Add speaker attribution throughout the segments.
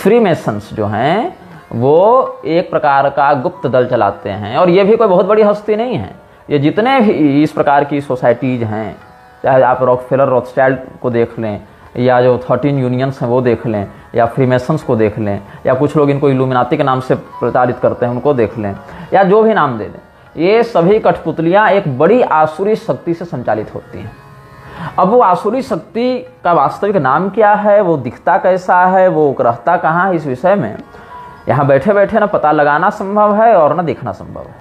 Speaker 1: Freemasons जो हैं वो एक प्रकार का गुप्त दल चलाते हैं, और ये भी कोई बहुत बड़ी हस्ती नहीं है। ये जितने भी इस प्रकार की सोसाइटीज़ हैं, चाहे आप रॉकफेलर रॉथस्चाइल्ड को देख लें, या जो 13 यूनियंस हैं वो देख लें, या फ्रीमेसन्स को देख लें, या कुछ लोग इनको इल्यूमिनाती के नाम से प्रचारित करते हैं उनको देख लें, या जो भी नाम दे दें, ये सभी कठपुतलियाँ एक बड़ी आसुरी शक्ति से संचालित होती हैं। अब वो आसुरी शक्ति का वास्तविक नाम क्या है, वो दिखता कैसा है, वो रहता कहाँ है, इस विषय में यहाँ बैठे बैठे ना पता लगाना संभव है और ना देखना संभव है।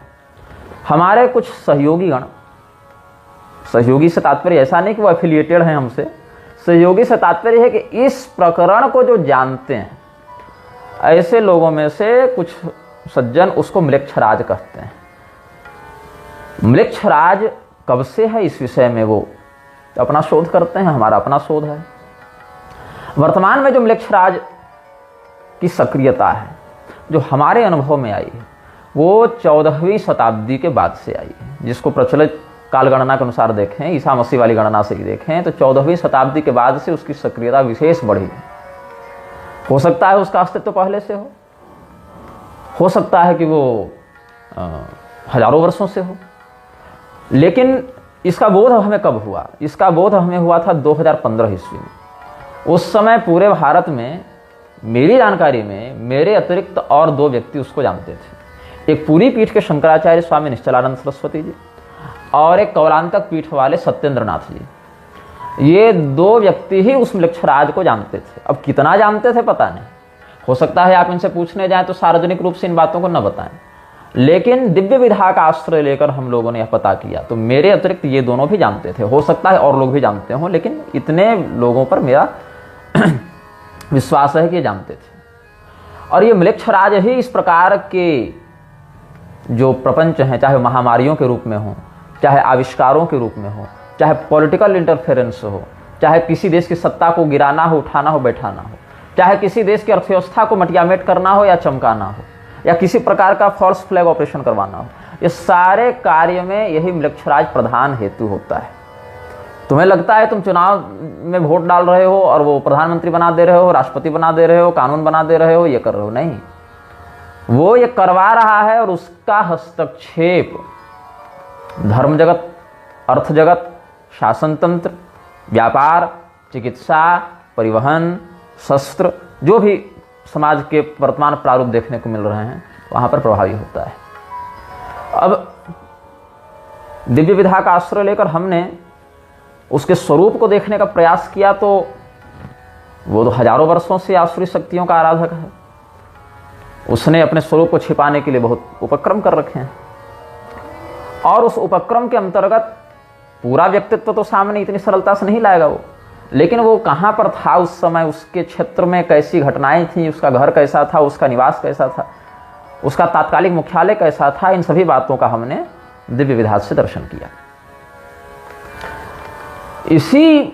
Speaker 1: हमारे कुछ सहयोगीगण, सहयोगी से तात्पर्य ऐसा नहीं कि वो एफिलिएटेड हैं हमसे, सहयोगी से तात्पर्य है कि इस प्रकरण को जो जानते हैं, ऐसे लोगों में से कुछ सज्जन उसको म्लेच्छराज कहते हैं। म्लेच्छराज कब से है इस विषय में वो अपना शोध करते हैं, हमारा अपना शोध है। वर्तमान में जो म्लेच्छराज की सक्रियता है जो हमारे अनुभव में आई है वो 14वीं शताब्दी के बाद से आई है, जिसको प्रचलित काल गणना के अनुसार देखें, ईसा मसीह वाली गणना से ही देखें तो 14वीं शताब्दी के बाद से उसकी सक्रियता विशेष बढ़ी है। हो सकता है उसका अस्तित्व पहले से हो सकता है कि वो हजारों वर्षों से हो, लेकिन इसका बोध हमें कब हुआ? इसका बोध हमें हुआ था 2015 ईस्वी में। उस समय पूरे भारत में मेरी जानकारी में मेरे अतिरिक्त और 2 व्यक्ति उसको जानते थे। एक पूरी पीठ के शंकराचार्य स्वामी निश्चलानंद सरस्वती जी और एक कौलांतक पीठ वाले सत्येंद्र नाथ जी। ये 2 व्यक्ति ही उस म्लेच्छराज को जानते थे। अब कितना जानते थे पता नहीं, हो सकता है आप इनसे पूछने जाएं तो सार्वजनिक रूप से इन बातों को न बताएं, लेकिन दिव्य विधा का आश्रय लेकर हम लोगों ने यह पता किया तो मेरे अतिरिक्त ये दोनों भी जानते थे। हो सकता है और लोग भी जानते हों, लेकिन इतने लोगों पर मेरा विश्वास है कि ये जानते थे। और ये म्लेच्छराज ही इस प्रकार के जो प्रपंच हैं, चाहे महामारियों के रूप में हो, चाहे आविष्कारों के रूप में हो, चाहे पॉलिटिकल इंटरफेरेंस हो, चाहे किसी देश की सत्ता को गिराना हो, उठाना हो, बैठाना हो, चाहे किसी देश की अर्थव्यवस्था को मटियामेट करना हो या चमकाना हो, या किसी प्रकार का फॉल्स फ्लैग ऑपरेशन करवाना हो, ये सारे कार्य में यही म्लेच्छराज प्रधान हेतु होता है। तुम्हें लगता है तुम चुनाव में वोट डाल रहे हो और वो प्रधानमंत्री बना दे रहे हो, राष्ट्रपति बना दे रहे हो, कानून बना दे रहे हो, ये कर रहे हो, नहीं, वो ये करवा रहा है। और उसका हस्तक्षेप धर्म जगत, अर्थ जगत, शासन तंत्र, व्यापार, चिकित्सा, परिवहन, शस्त्र, जो भी समाज के वर्तमान प्रारूप देखने को मिल रहे हैं वहां पर प्रभावी होता है। अब दिव्य विधा का आश्रय लेकर हमने उसके स्वरूप को देखने का प्रयास किया तो वो तो हजारों वर्षों से आसुरी शक्तियों का आराधक है। उसने अपने स्वरूप को छिपाने के लिए बहुत उपक्रम कर रखे हैं, और उस उपक्रम के अंतर्गत पूरा व्यक्तित्व तो सामने इतनी सरलता से नहीं लाएगा वो, लेकिन वो कहाँ पर था उस समय, उसके क्षेत्र में कैसी घटनाएं थी, उसका घर कैसा था, उसका निवास कैसा था, उसका तात्कालिक मुख्यालय कैसा था, इन सभी बातों का हमने दिव्य विधा से दर्शन किया। इसी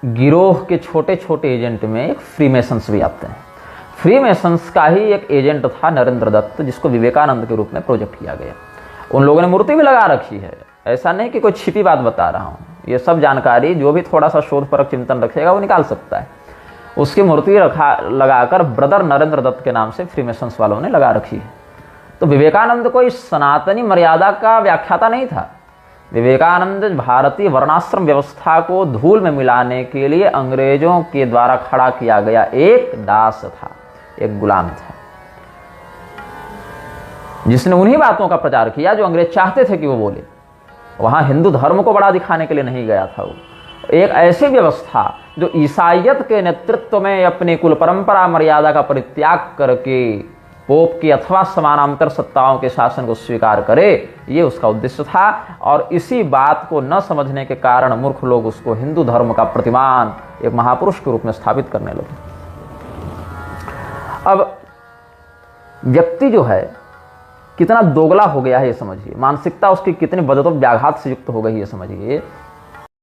Speaker 1: गिरोह के छोटे छोटे एजेंट में एक फ्रीमेसन्स भी आते हैं। फ्रीमेसन्स का ही एक एजेंट था नरेंद्र दत्त, जिसको विवेकानंद के रूप में प्रोजेक्ट किया गया। उन लोगों ने मूर्ति भी लगा रखी है, ऐसा नहीं कि कोई छिपी बात बता रहा हूँ, ये सब जानकारी जो भी थोड़ा सा शोध परक चिंतन रखेगा वो निकाल सकता है। उसकी मूर्ति लगाकर ब्रदर नरेंद्र दत्त के नाम से फ्रीमेसन्स वालों ने लगा रखी है। तो विवेकानंद कोई सनातनी मर्यादा का व्याख्याता नहीं था। विवेकानंद भारतीय वर्णाश्रम व्यवस्था को धूल में मिलाने के लिए अंग्रेजों के द्वारा खड़ा किया गया एक दास था, एक गुलाम था, जिसने उन्हीं बातों का प्रचार किया जो अंग्रेज चाहते थे कि वो बोले। वहां हिंदू धर्म को बड़ा दिखाने के लिए नहीं गया था वो। एक ऐसी व्यवस्था जो ईसाइयत के नेतृत्व में अपनी कुल परंपरा मर्यादा का परित्याग करके पोप की अथवा समानांतर सत्ताओं के शासन को स्वीकार करे, ये उसका उद्देश्य था। और इसी बात को न समझने के कारण मूर्ख लोग उसको हिंदू धर्म का प्रतिमान एक महापुरुष के रूप में स्थापित करने लगे। अब व्यक्ति जो है कितना दोगला हो गया है ये समझिए, मानसिकता उसकी कितनी बदतो व्याघात से युक्त हो गई है समझिए।